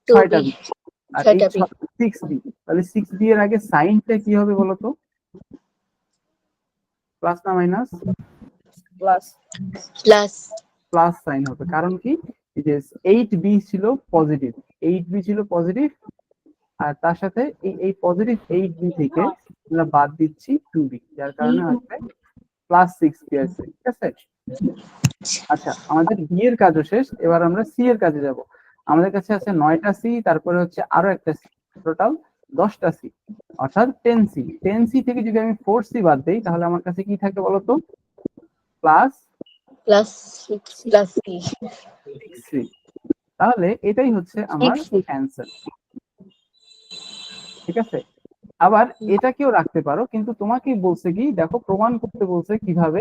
6টা বি। আর এই 6b, তাহলে 6b এর আগে সাইনটা কি হবে বলতো? প্লাস না মাইনাস? প্লাস প্লাস সাইন হবে। কারণ কি? এই যে 8b ছিল পজিটিভ, 8b ছিল পজিটিভ, আর তার সাথে এই পজিটিভ 8b থেকে আমরা বাদ দিচ্ছি 2b, যার কারণে আসবে প্লাস 6b আসবে, ঠিক আছে? আচ্ছা, আমাদের বি এর কাজও শেষ, এবার আমরা সি এর কাজে যাব। আমাদের কাছে আছে 9টা সি, তারপরে হচ্ছে আরো একটা সি, টোটাল 10টা সি, অর্থাৎ 10c। 10c থেকে যদি আমি 4c বাদ দেই, তাহলে আমার কাছে কি থাকে বলতো? Plus 6c। তাহলে এটাই হচ্ছে আমার অ্যান্সার, ঠিক আছে? আবার এটাকেও রাখতে পারো, কিন্তু তোমাকে বলছে কি, দেখো প্রমাণ করতে বলছে কিভাবে,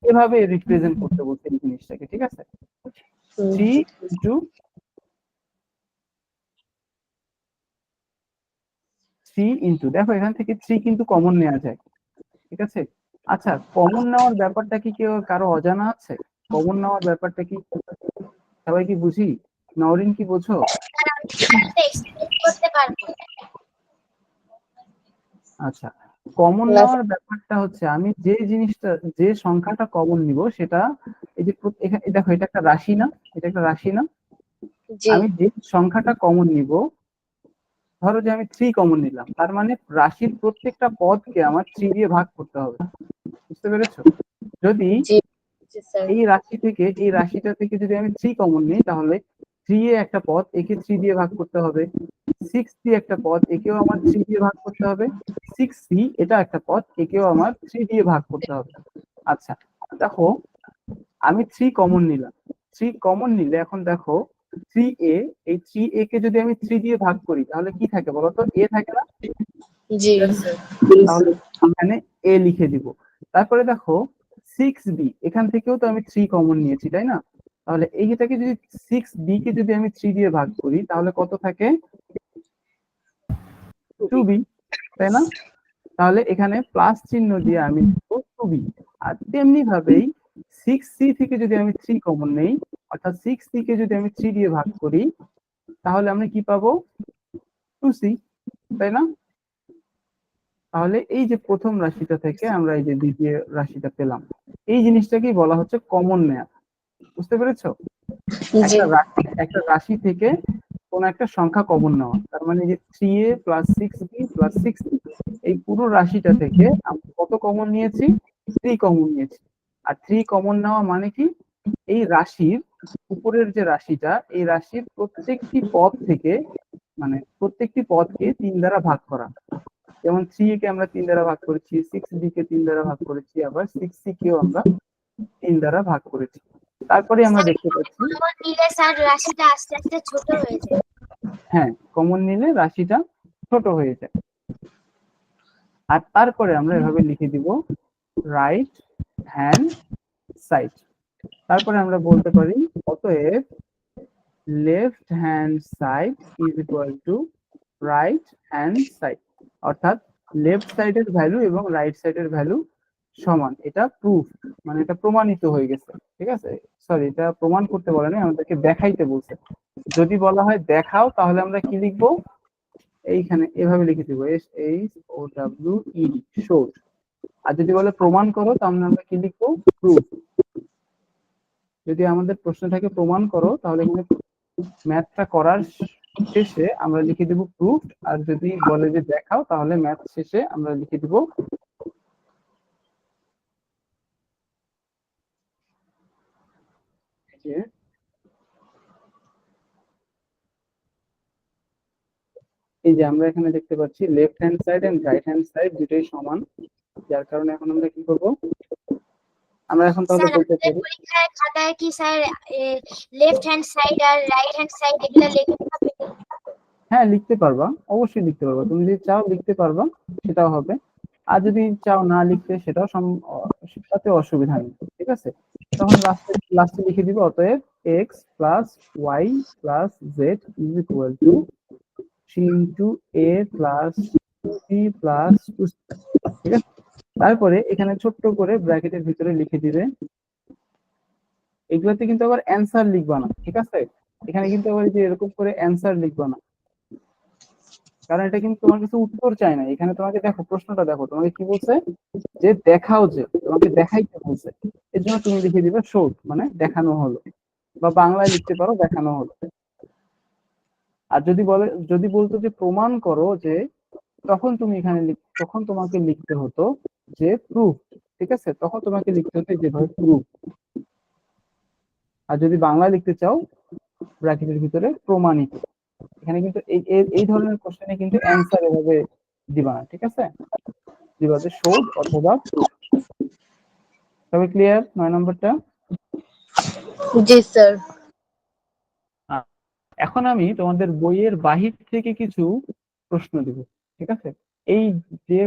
এভাবে রিপ্রেজেন্ট করতে বলছে এই জিনিসটাকে, ঠিক আছে? 3 ইন্টু 3 ইন্টু, দেখো এখান থেকে 3 কিন্তু কমন নেওয়া যায়, ঠিক আছে? আচ্ছা, কমন নেওয়ার ব্যাপারটা কি কেউ কারো অজানা আছে? কমন নেওয়ার ব্যাপারটা কি সবাই কি বুঝি? নওরিন কি বোঝো? এক্সপ্লেন করতে পারবো। আচ্ছা, কমন নেওয়ার ব্যাপারটা হচ্ছে, আমি যে জিনিসটা, যে সংখ্যাটা কমন নিব সেটা, এই যে এখানে দেখো, এটা একটা রাশি না? এটা একটা রাশি না? আমি যে সংখ্যাটা কমন নিব, ধরো যে আমি 3 কমন নিলাম, তার মানে রাশির প্রত্যেকটা পদকে আমার 3 দিয়ে ভাগ করতে হবে, বুঝতে পেরেছো? যদি এই রাশি থেকে, এই রাশিটা থেকে যদি আমি 3 কমন নিই, তাহলে 3 এ একটা পদ, একে 3 দিয়ে ভাগ করতে হবে। 6c একটা পদ, একেও আমার 3 দিয়ে ভাগ করতে হবে। 6c এটা একটা পদ, একেও আমার 3 দিয়ে ভাগ করতে হবে। আচ্ছা, দেখো আমি 3 কমন নিলাম। 3 কমন নিলে এখন দেখো 3a, এই 3a কে যদি আমি 3 দিয়ে ভাগ করি, তাহলে কি থাকে বলতো? a থাকে না? তাহলে এখানে a লিখে দিব। তারপরে দেখো 6b, এখান থেকেও তো আমি 3 কমন নিয়েছি, তাই না? তাহলে এইটাকে যদি 6b কে যদি আমি 3 দিয়ে ভাগ করি, তাহলে কত থাকে? 2b, তাই না? তাহলে এখানে প্লাস চিহ্ন দিয়ে আমি লিখব 2b। আর তেমনি ভাবেই 6c থেকে যদি আমি 3 কমন নেই, অর্থাৎ 6c কে যদি আমি 3 দিয়ে ভাগ করি, তাহলে আমরা কি পাবো? 2c, তাই না? তাহলে এই যে প্রথম রাশিটা থেকে আমরা এই যে দ্বিতীয় রাশিটা পেলাম, এই জিনিসটাকেই বলা হচ্ছে কমন নেয়া, বুঝতে পেরেছো? একটা রাশি থেকে কোন একটা সংখ্যা কমন নেওয়া, তার মানে যে 3a plus 6b plus 6c, এই পুরো রাশিটা থেকে আমরা কত কমন নিয়েছি? 3 কমন নিয়েছি। আর 3 কমন নেওয়া মানে কি? এই রাশির উপরের যে রাশিটা, এই রাশির প্রত্যেকটি পদ থেকে, মানে প্রত্যেকটি পদকে 3 দ্বারা ভাগ করা। যেমন 3a কে আমরা 3 দ্বারা ভাগ করেছি, 6b কে 3 দ্বারা ভাগ করেছি, আবার 6c কেও আমরা 3 দ্বারা ভাগ করেছি। তারপরে আমরা দেখতে পাচ্ছি, কমন নিলে স্যার রাশিটা আস্তে আস্তে ছোট হয়ে যায়। হ্যাঁ, কমন নিলে রাশিটা ছোট হয়ে যায়। আর তারপরে আমরা এভাবে লিখে দিব রাইট হ্যান্ড সাইড। তারপরে আমরা বলতে পারি অতএব left hand side is equal two right hand side, অর্থাৎ লেফট সাইডের ভ্যালু এবং রাইট সাইডের ভ্যালু সমান। এটা প্রুফ, মানে এটা প্রমাণিত হয়ে গেছে, ঠিক আছে? সরি, এটা প্রমাণ করতে বলে না, আমাদেরকে দেখাইতে বলছে। যদি বলা হয় দেখাও, তাহলে আমরা কি লিখবো? এইখানে এভাবে লিখে দিব SHOWED, শোড। আর যদি বলে প্রমাণ করো, তাহলে আমরা কি লিখবো? প্রুফ। যদি আমাদের প্রশ্ন থাকে প্রমাণ করো, তাহলে এখানে ম্যাথটা করার শেষে আমরা লিখে দিব প্রুফ, আর যদি বলে যে দেখাও তাহলে ম্যাথ শেষে আমরা লিখে দিব যে এই যে আমরা এখানে দেখতে পাচ্ছি left hand side and right hand side দুটোই সমান, যার কারণে এখন আমরা কি করব, আমরা এখন তাহলে স্যার বলতে আমাদের পারি পরীক্ষার খাতায় কি স্যার লেফট হ্যান্ড সাইড আর রাইট হ্যান্ড সাইড এগুলা লেখা হবে? হ্যাঁ লিখতে পারবা, অবশ্যই লিখতে পারবা, তুমি যদি চাও লিখতে পারবা, সেটাও হবে। আর যদি চাও না লিখতে সেটাও তাতে অসুবিধা নেই, ঠিক আছে। তখন লাস্টে লিখে দিব অতএব x plus Y plus Z is equal to 3 into a plus 3 plus 2, ঠিক আছে। তারপরে এখানে ছোট্ট করে ব্র্যাকেটের ভিতরে লিখে দিবে, এগুলোতে কিন্তু আবার অ্যান্সার লিখবা না, ঠিক আছে। এখানে কিন্তু আবার যে এরকম করে অ্যান্সার লিখবা না, কারণ এটা কিন্তু তোমার কাছে উত্তর চায় না। এখানে তোমাকে দেখো, প্রশ্নটা দেখো, তোমাকে কি বলছে যে দেখাও, যে তোমাকে দেখাইতে বলছে, এর জন্য তুমি লিখে দিবে শোড, মানে দেখানো হলো, বা বাংলায় লিখতে পারো দেখানো হলো। আর যদি বলতো যে প্রমাণ করো, যে তখন তুমি এখানে তখন তোমাকে লিখতে হতো যে প্রুফ, ঠিক আছে, তখন তোমাকে লিখতে হতো যেভাবে প্রুফ। আর যদি বাংলা লিখতে চাও ব্র্যাকেটের ভিতরে প্রমাণিত। এখানে কিন্তু এই ধরনের কোশ্চেনে কিন্তু অ্যান্সার এভাবে দিবা না, ঠিক আছে, দিবা যে শোড অথবা প্রুফ। তবে ক্লিয়ার 9 নম্বরটা? জি স্যার। এখন আমি তোমাদের বইয়ের বাহির থেকে কিছু প্রশ্ন দিব, ঠিক আছে। এই যে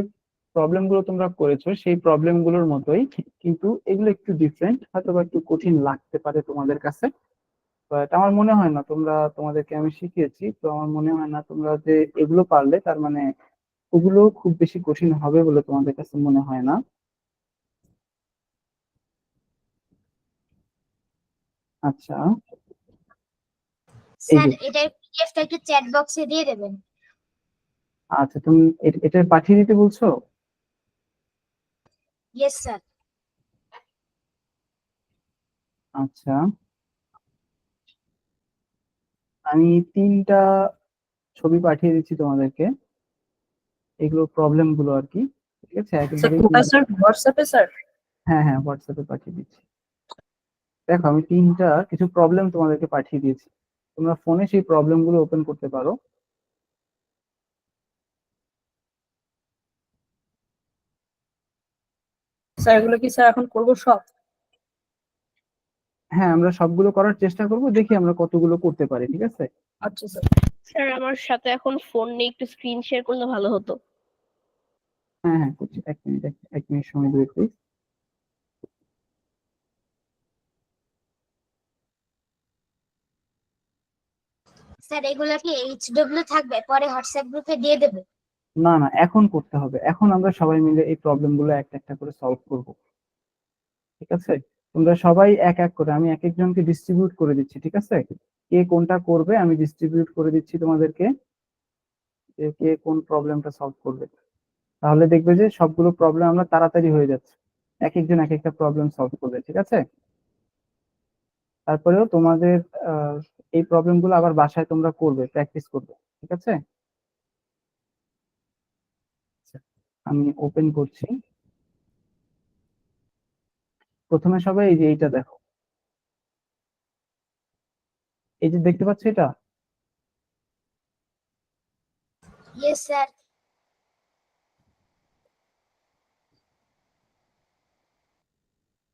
প্রবলেম গুলো তোমরা করেছো সেই প্রবলেম গুলোর মতোই, কিন্তু এগুলো একটু ডিফারেন্ট, হয়তো বা একটু কঠিন লাগতে পারে তোমাদের কাছে, বাট আমার মনে হয় না, তোমাদেরকে আমি শিখিয়েছি তো আমার মনে হয় না তোমরা যে এগুলো পারলে তার মানে ওগুলো খুব বেশি কঠিন হবে বলে তোমাদের কাছে মনে হয় না। আচ্ছা, এই স্যার যে এটার পিডিএফটা একটু চ্যাট বক্সে দিয়ে দেবেন। আচ্ছা, তুমি এটা পাঠিয়ে দিতে বলছো? Yes sir. আচ্ছা, আমি 3টা ছবি পাঠিয়ে দিচ্ছি তোমাদেরকে, এগুলো প্রবলেম গুলো আর কি, ঠিক আছে, স্যার একেবারে কোথায় স্যার? হোয়াটসঅ্যাপে স্যার? হ্যাঁ হ্যাঁ হোয়াটসঅ্যাপে পাঠিয়ে দিচ্ছি। দেখো আমি কিছু প্রবলেম তোমাদেরকে পাঠিয়ে দিয়েছি, তোমরা ফোনে সেই প্রবলেম গুলো ওপেন করতে পারো। স্যার এগুলো কি স্যার এখন করবো সব? হ্যাঁ আমরা সবগুলো করার চেষ্টা করব, দেখি আমরা কতগুলো করতে পারি, ঠিক আছে। আচ্ছা স্যার। স্যার আমার সাথে এখন ফোন নেই, একটু স্ক্রিন শেয়ার করলে ভালো হতো। হ্যাঁ হ্যাঁ করছি, 1 মিনিট, 1 মিনিট সময় দেবে প্লিজ। স্যার এগুলা কি এইচডব্লিউ থাকবে, পরে হোয়াটসঅ্যাপ গ্রুপে দিয়ে দেবে? না না, এখন করতে হবে, এখন আমরা সবাই মিলে এই প্রবলেম গুলো একটা একটা করে সলভ করব, ঠিক আছে। তোমরা সবাই এক এক করে, আমি এক একজনকে ডিস্ট্রিবিউট করে দিচ্ছি, ঠিক আছে। কে কোনটা করবে আমি ডিস্ট্রিবিউট করে দিচ্ছি তোমাদেরকে, যে কে কোন প্রবলেমটা সলভ করবে। তাহলে দেখবে যে সবগুলো প্রবলেম আমরা তাড়াতাড়ি হয়ে যাচ্ছে, এক একজন এক একটা প্রবলেম সলভ করবে, ঠিক আছে। তারপরেও তোমাদের এই প্রবলেম গুলো আবার বাসায় তোমরা করবে, প্র্যাকটিস করবে, ঠিক আছে। আচ্ছা, আমি ওপেন করছি। প্রথমে সবাই এই যে এইটা দেখো, এই যে দেখতে পাচ্ছ এটা, ইয়েস স্যার।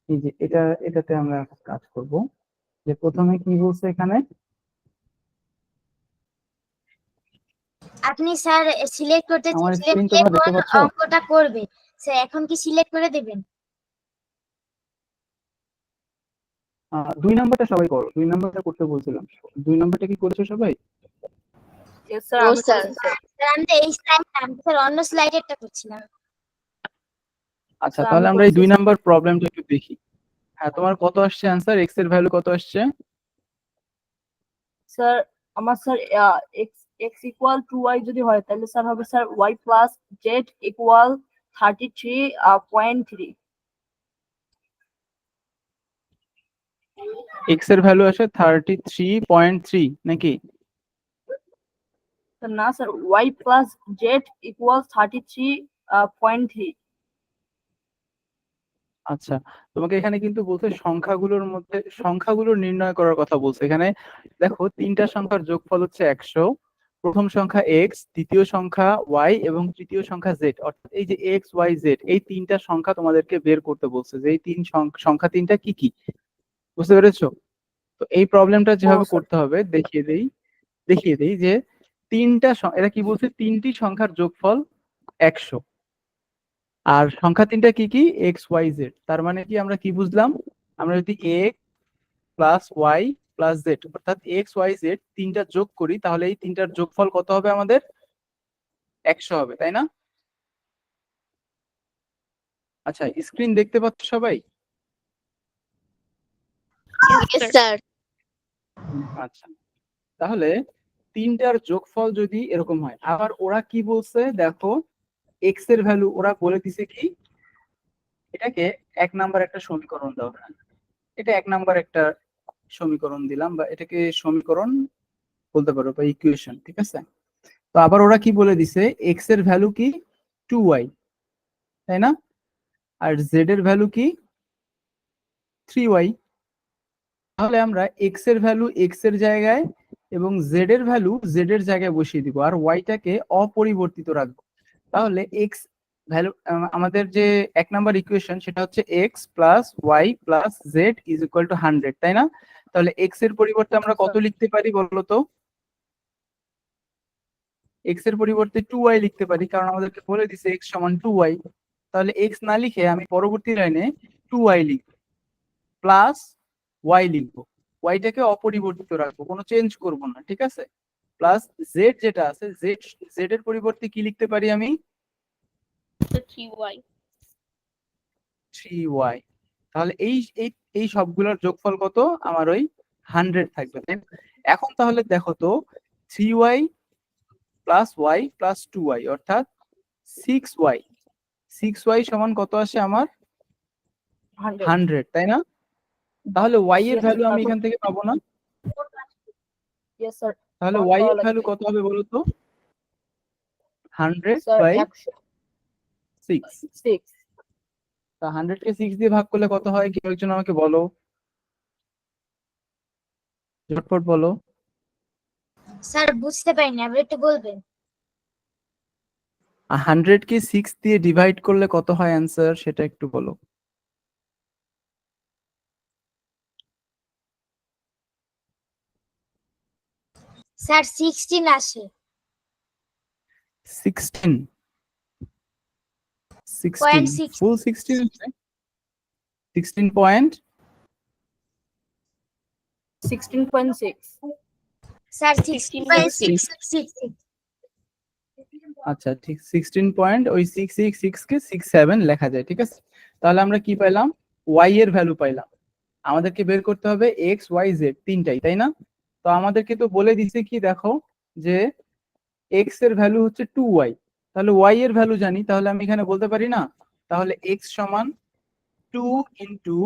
এই যে এটাতে আমরা এখন কাজ করব। যে প্রথমে কি বলছে এখানে, আপনি স্যার সিলেক্ট করতে আমার চেয়েছিলেন স্ক্রিন কে তোমরা দেখতে কোন পাচ্ছ? অঙ্কটা করবে, স্যার এখন কি সিলেক্ট করে দেবেন? 2 নাম্বারটা সবাই করো, 2 নাম্বারটা করতে বলছিলাম, 2 নাম্বারটা কি করেছো সবাই? ইয়েস স্যার ও আমি স্যার। করেছি স্যার। স্যার আমি তো এই স্লাইড, আমি স্যার অন্য স্লাইডেরটা করছিলাম। আচ্ছা স্যার তাহলে আমি আমরা এই করেছি 2 স্যার। নাম্বার প্রবলেমটা একটু দেখি। হ্যাঁ তোমার কত আসছে অ্যান্সার, এক্স এর ভ্যালু কত আসছে? স্যার আমার sir X X equal to Y যদি হয় তাহলে স্যার হবে sir Y plus Z equal 33.3। X এর ভ্যালু আসে 33.3 নাকি? না sir Y plus Z equal 33.3। আচ্ছা, তোমাকে এখানে কিন্তু বলছে সংখ্যাগুলোর মধ্যে সংখ্যাগুলো নির্ণয় করার কথা বলছে। এখানে দেখো তিনটা সংখ্যার যোগফল হচ্ছে 100, প্রথম সংখ্যা এক্স, দ্বিতীয় সংখ্যা ওয়াই এবং তৃতীয় সংখ্যা জেড। অর্থাৎ এই যে এক্স ওয়াই জেড এই তিনটা সংখ্যা তোমাদেরকে বের করতে বলছে যে এই সংখ্যা তিনটা কি কি, বুঝতে পেরেছো? তো এই প্রবলেমটা যেভাবে স্যার। করতে হবে দেখিয়ে দেই যে এরা কি বলছে, তিনটি সংখ্যার যোগফল 100, আর সংখ্যা তিনটা কি কি, এক্স ওয়াই জেড। তার মানে কি আমরা কি বুঝলাম, আমরা যদি X plus Y plus Z অর্থাৎ এক্স ওয়াই জেড তিনটা যোগ করি তাহলে এই তিনটার যোগফল কত হবে, আমাদের 100 হবে, তাই না? আচ্ছা, স্ক্রিন দেখতে পাচ্ছ সবাই? Yes, sir. আচ্ছা, তাহলে তিনটার যোগফল যদি এরকম হয়, আবার ওরা কি বলছে দেখো, এক্স এর ভ্যালু ওরা বলে দিছে কি, এটাকে 1 নাম্বার একটা সমীকরণ দাও। এটা 1 নাম্বার একটা সমীকরণ দিলাম, বা এটাকে সমীকরণ বলতে পারো বা ইকুয়েশন, ঠিক আছে? তো আবার ওরা কি বলে দিছে, এক্স এর ভ্যালু কি 2y, তাই না? আর জেড এর ভ্যালু কি 3y। তাহলে আমরা এক্স এর ভ্যালু এক্স এর জায়গায় এবং জেড এর ভ্যালু জেড এর জায়গায় বসিয়ে দিব, আর ওয়াইটাকে অপরিবর্তিত রাখবো। তাহলে এক্স ভ্যালু আমাদের যে 1 নাম্বার ইকুয়েশন সেটা হচ্ছে X plus Y plus Z is equal to 100, তাই না? তাহলে এক্স এর পরিবর্তে আমরা কত লিখতে পারি বলো তো? এক্স এর পরিবর্তে 2y লিখতে পারি, কারণ আমাদেরকে বলে দিছে এক্স সমান 2y। তাহলে এক্স না লিখে আমি পরবর্তী লাইনে 2y লিখব প্লাস ওয়াই লিখবো, ওয়াইটাকে অপরিবর্তিত রাখবো, কোনো চেঞ্জ করব না, ঠিক আছে? প্লাস জেড যেটা আছে, জেড এর পরিবর্তে কি লিখতে পারি আমি? 3y. 3y। তাহলে এই এই এই সবগুলোর যোগফল কত, আমার ওই 100 থাকবে, তাই না? এখন তাহলে দেখো তো, 3y plus Y plus 2y অর্থাৎ 6y, 6y সমান কত আসে আমার? 100, তাই না? তাহলে y এর ভ্যালু আমি এখান থেকে পাবো না? Yes sir. তাহলে y এর ভ্যালু কত হবে বলো তো? 100 স্যার বাই 6। 6। তা 100 কে 6 দিয়ে ভাগ করলে কত হয়, কেউ একজন আমাকে বলো, ঝটপট বলো। স্যার বুঝতে পারিনি, আবার একটু বলবেন? 100 কে 6 দিয়ে ডিভাইড করলে কত হয় অ্যান্সার, সেটা একটু বলো। স্যার 16 আসে। 16 Point 16 six. ফুল 16 16 পয়েন্ট 16.6। স্যার 16.6. 16.6। আচ্ছা, ঠিক 16 পয়েন্ট, ওই 666 কে 67 লেখা যায়, ঠিক আছে? তাহলে আমরা কি পাইলাম, y এর ভ্যালু পাইলাম। আমাদেরকে বের করতে হবে এক্স ওয়াই জেড তিনটাই, তাই না? তো আমাদেরকে তো বলে দিছে কি দেখো, যে এক্স এর ভ্যালু হচ্ছে 2y, তাহলে ওয়াই এর ভ্যালু জানি, তাহলে আমি এখানে বলতে পারি না, তাহলে এক্স সমান 2 ইন্টু